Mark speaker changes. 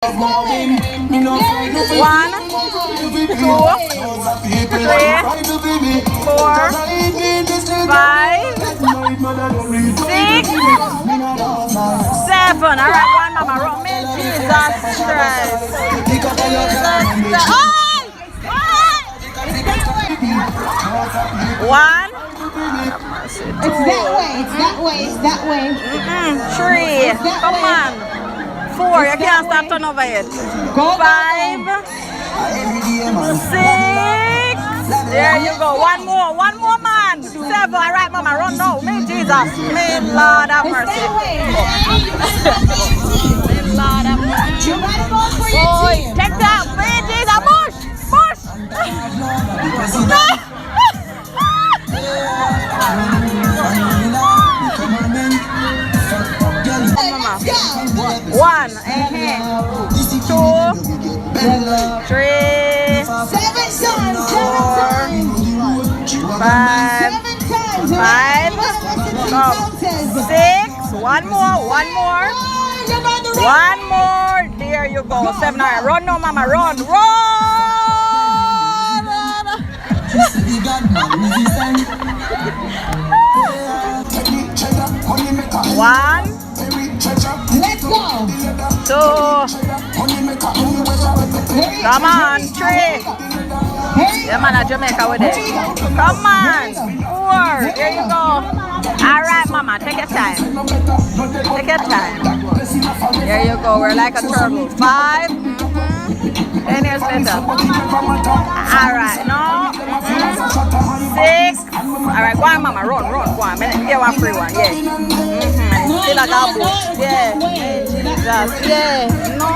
Speaker 1: 1, 2, 3, 4, 5, 6, 7. All right, one mama, rock me, Jesus Christ. One.
Speaker 2: It's that way, it's that way, it's that way.
Speaker 1: 3. Come on. 4. You can't stop turning over it. 5, 6. There you go. One more man. 7. All right, mama, run now. Me, Jesus. Me, Lord have mercy. Me, Lord have mercy. Boy, take that. Me, Jesus. Push. One, 2, 3, 4, 5, 6. One more. There you go. 7. All right, run now, mama. Run. 1.
Speaker 2: Let's go.
Speaker 1: 2. Come on. 3. Yeah, man, at Jamaica with it. Come on. 4. There you go. All right, mama. Take your time. There you go. We're like a turtle. 5. 10 years later. All right. No. 6. All right. Go on, mama. Run. Go on. Get one free one. Yeah. Still like a bush. Yeah. Jesus. Yeah. No.